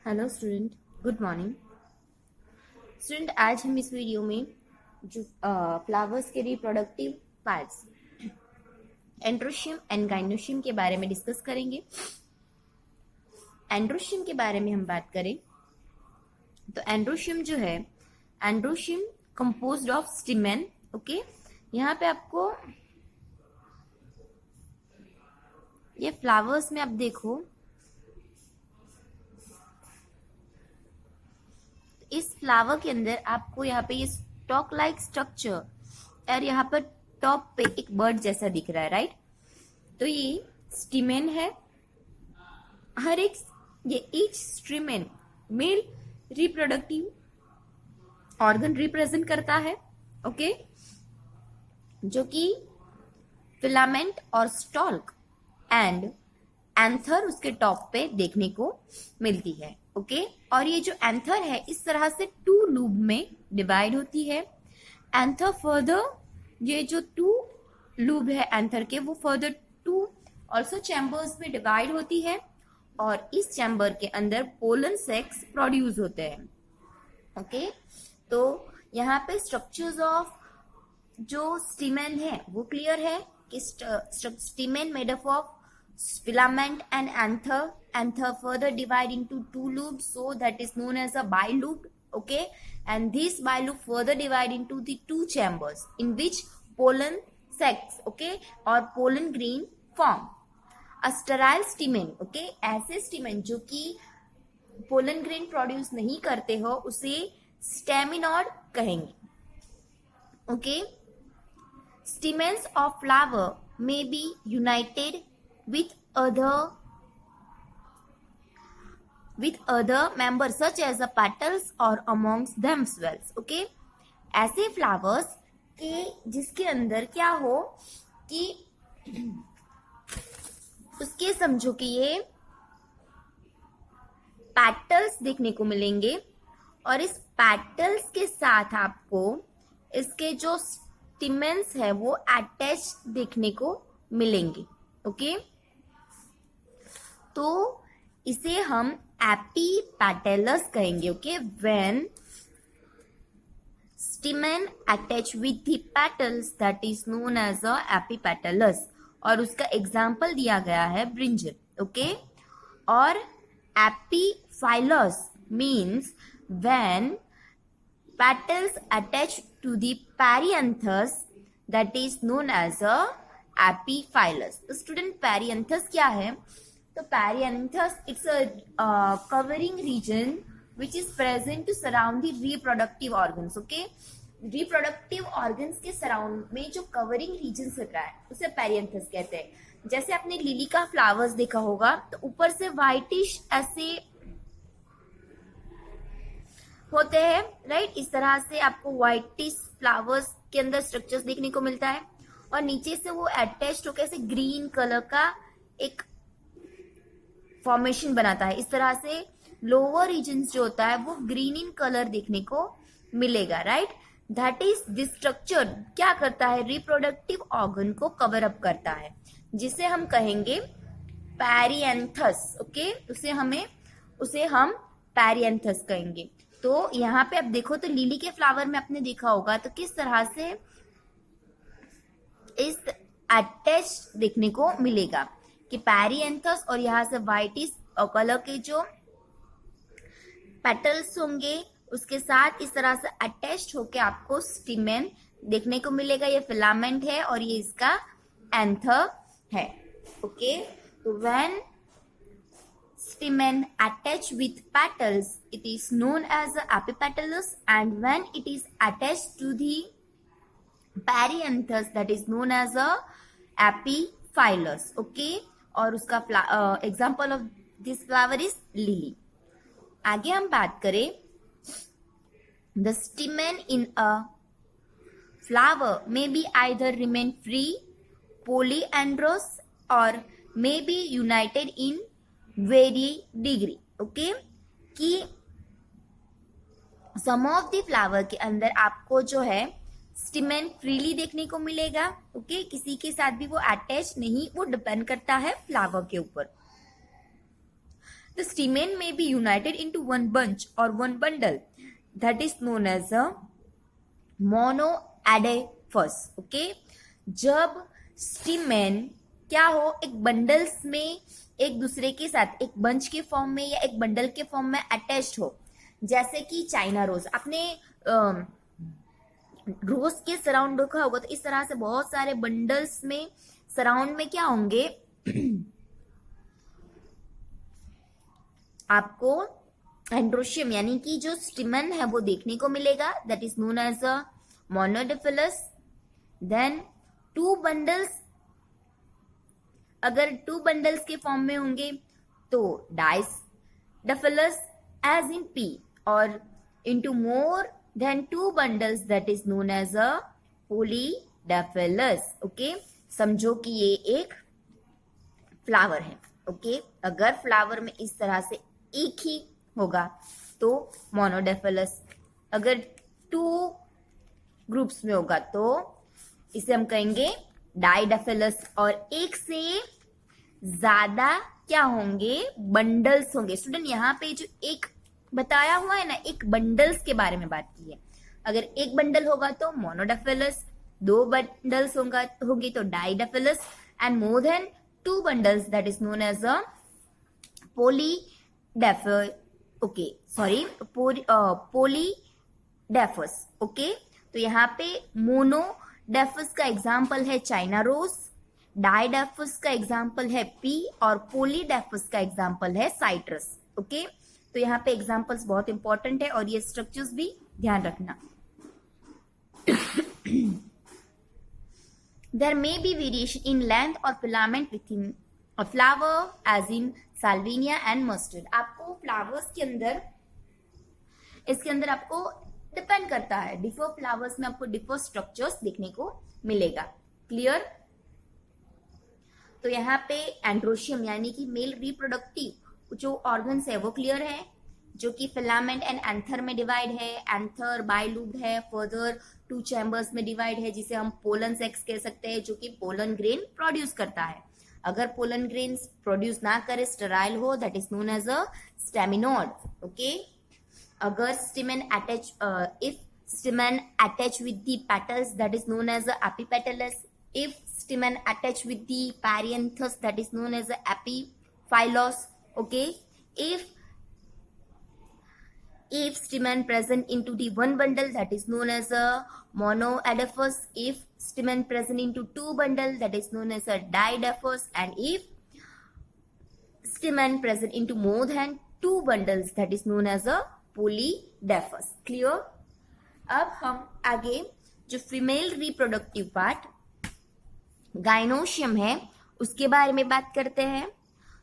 Hello student, good morning. Student, आज हम इस वीडियो में जो फ्लावर्स के reproductive parts androecium and gynoecium के बारे में डिस्कस करेंगे। एंड्रोशियम के बारे में हम बात करें तो एंड्रोशियम जो है, एंड्रोशियम कंपोज्ड ऑफ स्टिमेन। ओके, यहाँ पे आपको ये फ्लावर्स में आप देखो, इस फ्लावर के अंदर आपको यहाँ पे ये स्टॉक लाइक स्ट्रक्चर और यहाँ पर टॉप पे एक बर्ड जैसा दिख रहा है, राइट। तो ये स्टिमेन है। हर एक ये each stamen male reproductive organ represent करता है। ओके, जो कि फिलामेंट और स्टॉल्क एंड एंथर उसके टॉप पे देखने को मिलती है। ओके, और ये जो एंथर है इस तरह से टू लूब में डिवाइड होती है। एंथर फर्दर, ये जो टू लूब है एंथर के, वो फर्दर टू ऑल्सो चैम्बर्स में डिवाइड होती है और इस चैम्बर के अंदर पोलन सेक्स प्रोड्यूस होते हैं। ओके, तो यहाँ पे स्ट्रक्चर्स ऑफ जो स्टिमेन है वो क्लियर है कि stamen made up of filament and anther further divide into two loops, so that is known as a biloop. Okay, and this biloop further divide into the two chambers in which pollen sacs, okay, or pollen grain form. A sterile stamen, okay, ऐसे stamen जो कि pollen grain produce नहीं करते हो उसे staminod कहेंगे। okay, stamens of flower may be united with other members such as the petals or amongst themselves. Okay, ऐसे flowers के जिसके अंदर क्या हो कि उसके समझो कि ये पेटल्स देखने को मिलेंगे और इस पेटल्स के साथ आपको इसके जो स्टिमेंस है वो अटैच देखने को मिलेंगे। ओके, तो इसे हम एपीपेटलस कहेंगे। Okay, when stamen attach with the petals that is known as a epipetalous, और उसका एग्जांपल दिया गया है ब्रिंजल। ओके, और epiphyllous means when petals attach to the perianth that is known as a epiphyllous. तो student, perianth क्या है? तो perianth it's a covering region which is present to surround the reproductive organs. Okay, reproductive organs के surround में जो covering reason होता है उसे पेरिएंथस कहते हैं। जैसे आपने लिली का फ्लावर्स देखा होगा तो ऊपर से व्हाइटिश ऐसे होते हैं, राइट। इस तरह से आपको व्हाइटिश फ्लावर्स के अंदर स्ट्रक्चर्स देखने को मिलता है और नीचे से वो अटैच्ड होकर ऐसे ग्रीन कलर का एक फॉर्मेशन बनाता है। इस तरह से लोअर रीजन जो होता है वो ग्रीन इन कलर देखने को मिलेगा, right. That is this structure क्या करता है? रिप्रोडक्टिव ऑर्गन को कवर अप करता है, जिसे हम कहेंगे पेरिएंथस। ओके, उसे हम पेरिएंथस कहेंगे। तो यहाँ पे आप देखो तो लिली के फ्लावर में आपने देखा होगा तो किस तरह से इस अटैच देखने को मिलेगा कि पेरिएंथस और यहाँ से व्हाइटिश कलर के जो पेटल्स होंगे उसके साथ इस तरह से अटैच्ड होके आपको स्टिमेन देखने को मिलेगा। ये फिलामेंट है और ये इसका एंथर है। ओके, तो when stamen attached with petals it is known as the epipetalous, and when it is attached to the perianthus that is known as a epiphyllus. Okay, और उसका example of this flower is lily. आगे हम बात करें, the stamen in a flower may be either remain free, polyandrous, और may be united in very degree. Okay, कि some of the flower के अंदर आपको जो है स्टिमेन फ्रीली देखने को मिलेगा। ओके, किसी के साथ भी वो अटैच नहीं, वो डिपेंड करता है फ्लावर के ऊपर। The stamen may be united into one bunch or one bundle. That is known as a monoadelphous. Okay, जब स्टीमेन क्या हो, एक बंडल्स में एक दूसरे के साथ एक बंच के फॉर्म में या एक बंडल के फॉर्म में अटैच्ड हो, जैसे कि चाइना रोज आपने रोज के सराउंड देखा होगा, तो इस तरह से बहुत सारे बंडल्स में सराउंड में क्या होंगे आपको एंड्रोशियम यानी कि जो स्टिमन है वो देखने को मिलेगा. That is known as a monadelphous. Then two bundles, अगर टू बंडल्स के फॉर्म में होंगे तो डाइसडिफिलस एज इन पी, और into more than two bundles that is known as a polyadelphous. Okay, समझो कि ये एक फ्लावर है. ओके, अगर फ्लावर में इस तरह से एक ही होगा तो मोनोडाइफिलस, अगर टू ग्रुप्स में होगा तो इसे हम कहेंगे डाइडाइफिलस, और एक से ज्यादा क्या होंगे बंडल्स होंगे. स्टूडेंट यहाँ पे जो एक बताया हुआ है ना, एक बंडल्स के बारे में बात की है. अगर एक बंडल होगा तो मोनोडाइफिलस, दो बंडल्स होंगे तो diadelphous, and more than two bundles that is known as a polyadelphous. Okay, तो यहाँ पे मोनोडेफस का एग्जाम्पल है चाइना रोज, डाइडेफस का एग्जाम्पल है पी, और पॉलीडेफस का एग्जाम्पल है साइट्रस. ओके, तो यहाँ पे एग्जाम्पल्स बहुत इंपॉर्टेंट है और ये स्ट्रक्चर्स भी ध्यान रखना. There may be variation in length or filament within a flower as in salvinia and mustard. आपको फ्लावर्स के अंदर, इसके अंदर आपको डिपेंड करता है, डिफर फ्लावर्स में आपको डिफर स्ट्रक्चर्स देखने को मिलेगा. क्लियर? तो यहाँ पे एंड्रोशियम यानी कि मेल रिप्रोडक्टिव जो ऑर्गन्स है वो क्लियर है, जो कि फिलामेंट एंड एंथर में डिवाइड है. एंथर बाइलूब्ड है, फर्दर टू चैम्बर्स में डिवाइड है, जिसे हम पोलन सेक्स कह सकते हैं, जो कि पोलन ग्रेन प्रोड्यूस करता है. अगर पोलन ग्रेन प्रोड्यूस ना करे, स्टेराइल हो, that is known as a staminode. Okay, अगर stamen attach, if stamen attach with the petals that is known as a epipetalous. if stamen attach with the perianthus that is known as the epiphylos. Okay, if stamen present into the one bundle that is known as a monoadelphous. If stamen present into two bundle that is known as a diadelphous, and if stamen present into more than two bundles that is known as a polydaphous. Clear? अब हम आगे जो female reproductive part gynoecium है उसके बारे में बात करते हैं.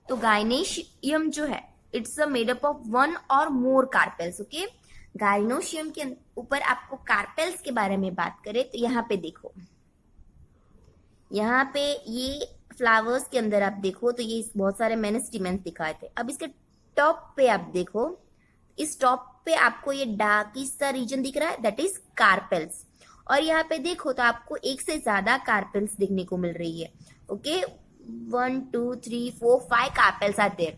तो गाइनोशियम जो है it's a made up of one और मोर कार्पेल्स. ओके, गाइनोशियम के ऊपर आपको कार्पेल्स के बारे में बात करें तो यहाँ पे देखो, यहाँ पे ये फ्लावर्स के अंदर आप देखो तो ये बहुत सारे मैंने स्टिमेंस दिखाए थे. अब इसके टॉप पे आप देखो, इस टॉप पे आपको ये डार्क सा रीजन दिख रहा है, दैट इज कार्पेल्स. और यहाँ पे देखो तो आपको एक से ज्यादा कार्पेल्स देखने को मिल रही है. Okay, 1 2 3 4 5 carpels are there.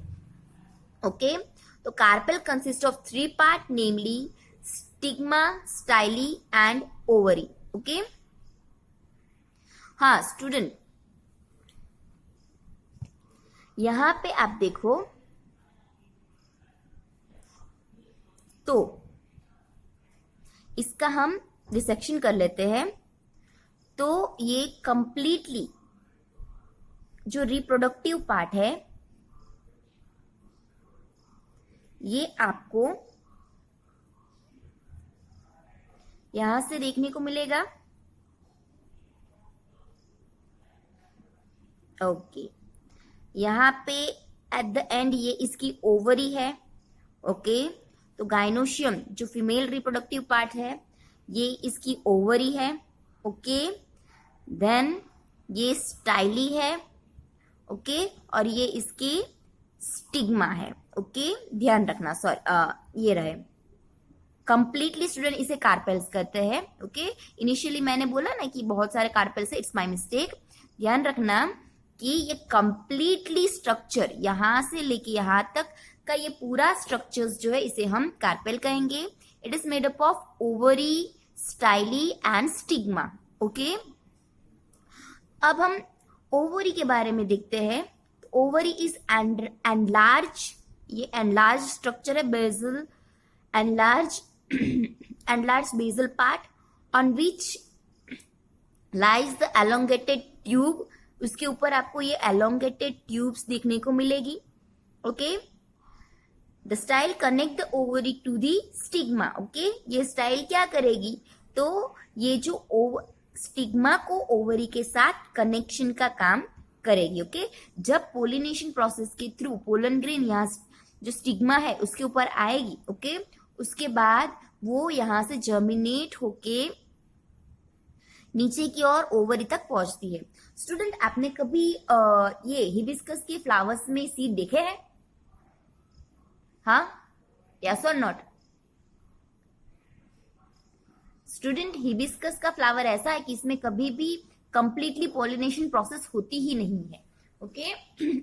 Okay, तो carpel consist of 3 part, namely stigma, style and ovary. Okay, हाँ स्टूडेंट, यहां पे आप देखो तो इसका हम डिसेक्शन कर लेते हैं. तो ये कंप्लीटली जो रिप्रोडक्टिव पार्ट है ये आपको यहां से देखने को मिलेगा. ओके, यहाँ पे एट द एंड ये इसकी ओवरी है. ओके, तो गाइनोशियम जो फीमेल रिप्रोडक्टिव पार्ट है ये इसकी ओवरी है. ओके, देन ये स्टाइली है. ओके, और ये इसकी स्टिग्मा है. ओके, ध्यान रखना. सॉरी, ये रहे कंप्लीटली स्टूडेंट इसे कार्पेल्स कहते हैं. ओके, इनिशियली मैंने बोला ना कि बहुत सारे कार्पेल्स है, इट्स माय मिस्टेक. ध्यान रखना कि ये कंप्लीटली स्ट्रक्चर यहां से लेके यहां तक का ये पूरा स्ट्रक्चर्स जो है इसे हम कार्पेल कहेंगे. It is made up of ovary, styli and stigma. Okay, अब हम ओवरी के बारे में देखते हैं. ओवरी इज एनलार्ज, ये एनलार्ज स्ट्रक्चर है, basal enlarge enlarge basal part on which lies the elongated tube. उसके ऊपर आपको ये एलोंगेटेड ट्यूब्स देखने को मिलेगी. Okay, the style connect the ovary to the stigma. Okay, ये स्टाइल क्या करेगी, तो ये जो स्टिग्मा को ओवरी के साथ कनेक्शन का काम करेगी. ओके, जब पोलिनेशन प्रोसेस के थ्रू पोलन ग्रेन यहाँ जो स्टिग्मा है उसके ऊपर आएगी. ओके, उसके बाद वो यहाँ से जर्मिनेट होके नीचे की ओर ओवरी तक पहुंचती है. स्टूडेंट, आपने कभी ये हिबिस्कस के फ्लावर्स में सीड देखे हैं? हाँ, यस और नॉट? स्टूडेंट, हिबिस्कस का फ्लावर ऐसा है कि इसमें कभी भी कंप्लीटली पॉलिनेशन प्रोसेस होती ही नहीं है. ओके,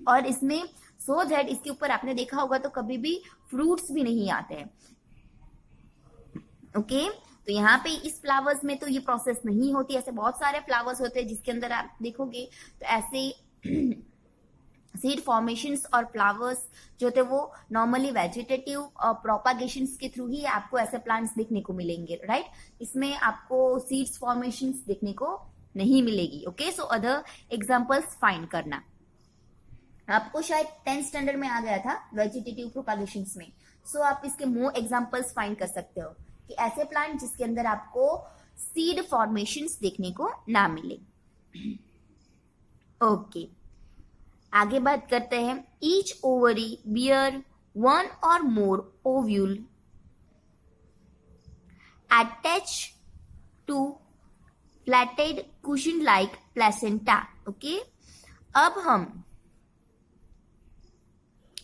और इसमें सो दैट इसके ऊपर आपने देखा होगा तो कभी भी फ्रूट्स भी नहीं आते हैं. ओके, तो यहाँ पे इस फ्लावर्स में तो ये प्रोसेस नहीं होती. ऐसे बहुत सारे फ्लावर्स होते हैं जिसके अंदर आप देखोगे तो ऐसे सीड फॉर्मेशंस और फ्लावर्स जो थे वो नॉर्मली वेजिटेटिव प्रोपागेशंस के थ्रू ही आपको ऐसे प्लांट्स देखने को मिलेंगे. राइट, इसमें आपको सीड्स फॉर्मेशंस देखने को नहीं मिलेगी. Okay, so other examples find करना. आपको शायद 10th स्टैंडर्ड में आ गया था वेजिटेटिव प्रोपागेशंस में. सो आप इसके मोर एग्जांपल्स फाइंड कर सकते हो कि ऐसे प्लांट जिसके अंदर आपको सीड फॉर्मेशंस देखने को ना मिले. ओके, आगे बात करते हैं. ईच ओवरी बियर वन और more ovule attach to flatted cushion like placenta. Okay, अब हम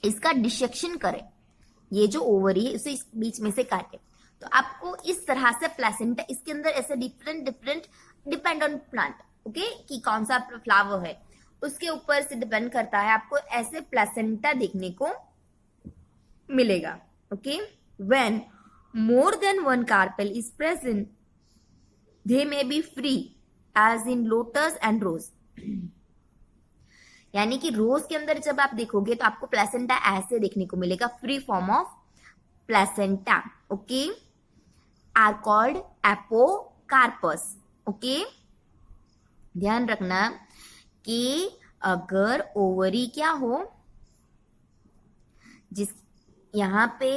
इसका डिसेक्शन करें, ये जो ओवरी है उसे इस बीच में से काटे तो आपको इस तरह से प्लेसेंटा, इसके अंदर ऐसे different depend on plant. Okay, कि कौन सा फ्लावर है उसके ऊपर से डिपेंड करता है, आपको ऐसे प्लेसेंटा देखने को मिलेगा. Okay, when more than one carpel is present they may be free as in lotus and rose. यानी कि रोज के अंदर जब आप देखोगे तो आपको प्लेसेंटा ऐसे देखने को मिलेगा, free form of placenta. Okay, are called apocarpous. Okay, ध्यान रखना कि अगर ओवरी क्या हो, जिस यहाँ पे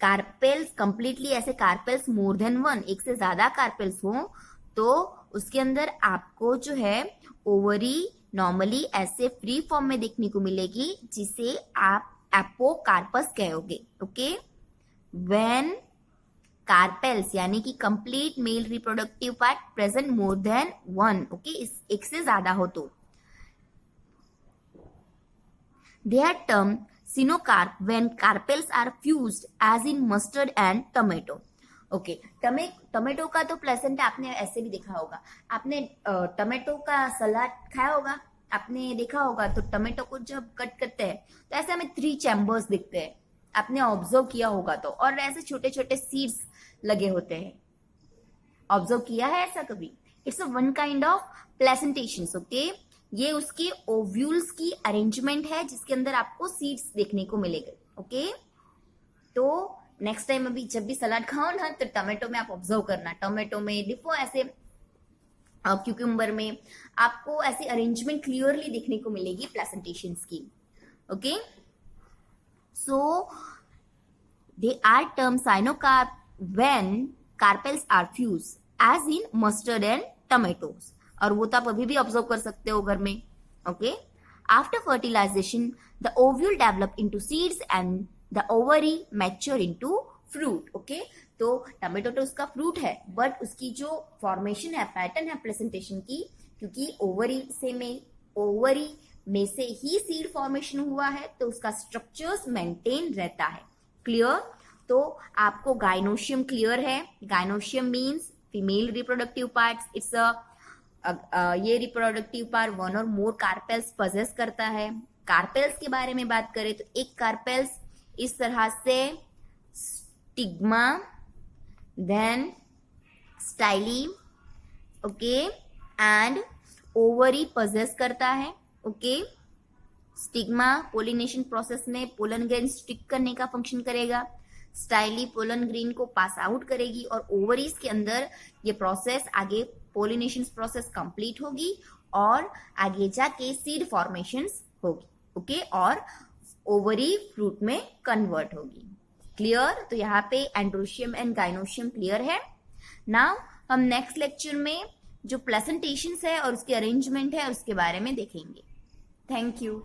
कार्पेल्स कंप्लीटली ऐसे कार्पेल्स मोर देन वन, एक से ज्यादा कार्पेल्स हो तो उसके अंदर आपको जो है ओवरी नॉर्मली ऐसे फ्री फॉर्म में देखने को मिलेगी जिसे आप एपोकार्पस कहोगे. ओके, व्हेन कार्पेल्स यानी कि complete male reproductive part present मोर देन वन. ओके, इस एक से ज्यादा हो तो they are termed cyanocarp when carpels are fused as in mustard and tomato. Okay, tomato का तो प्लेसेंटा आपने ऐसे भी देखा होगा. आपने टमेटो का सलाद खाया होगा, आपने देखा होगा. तो टमेटो को जब कट करते हैं तो ऐसे हमें 3 चैम्बर्स दिखते हैं, आपने ऑब्जर्व किया होगा तो, और ऐसे छोटे छोटे सीड्स लगे होते हैं. ऑब्जर्व किया है ऐसा कभी? It's a one kind of placentation. Okay, ये उसके ओव्यूल्स की अरेंजमेंट है जिसके अंदर आपको सीड्स देखने को मिलेगा. ओके, तो नेक्स्ट टाइम अभी जब भी सलाद खाओ ना तो टोमेटो में आप ऑब्जर्व करना, टोमेटो में डिफो ऐसे क्यूकम्बर में आपको ऐसी अरेंजमेंट क्लियरली देखने को मिलेगी प्लेसेंटेशंस की. Okay, so they are term syncarp when carpels are fuse as in mustard and tomatoes. और वो तो आप अभी भी ऑब्जर्व कर सकते हो घर में. Okay, after fertilization the ovule develop into seeds and the ovary mature into fruit. Okay, तो टमेटो तो उसका फ्रूट है बट उसकी जो फॉर्मेशन है, पैटर्न है प्रेजेंटेशन की, क्योंकि ओवरी में से ही सीड फॉर्मेशन हुआ है तो उसका स्ट्रक्चर्स मेंटेन रहता है. क्लियर? तो आपको गाइनोशियम क्लियर है. Gynoecium means female reproductive parts. It's ये रिप्रोडक्टिव पार्ट वन और मोर कार्पेल्स पजेस करता है. कार्पेल्स के बारे में बात करें तो एक कार्पेल्स इस तरह से stigma, then styli, okay, and ovary possess करता है, ओके। स्टिग्मा पोलिनेशन प्रोसेस में पोलन ग्रेन स्टिक करने का फंक्शन करेगा, स्टाइली पोलन ग्रेन को पास आउट करेगी और ओवरीज के अंदर ये प्रोसेस आगे पोलिनेशन प्रोसेस कंप्लीट होगी और आगे जाके सीड फॉर्मेशंस होगी, ओके, और ओवरी फ्रूट में कन्वर्ट होगी। क्लियर? तो यहाँ पे एंड्रोशियम एंड गाइनोशियम क्लियर है। नाउ हम नेक्स्ट लेक्चर में जो प्रेजेंटेशंस है और उसके अरेंजमेंट है उसके बारे में देखेंगे। Thank you.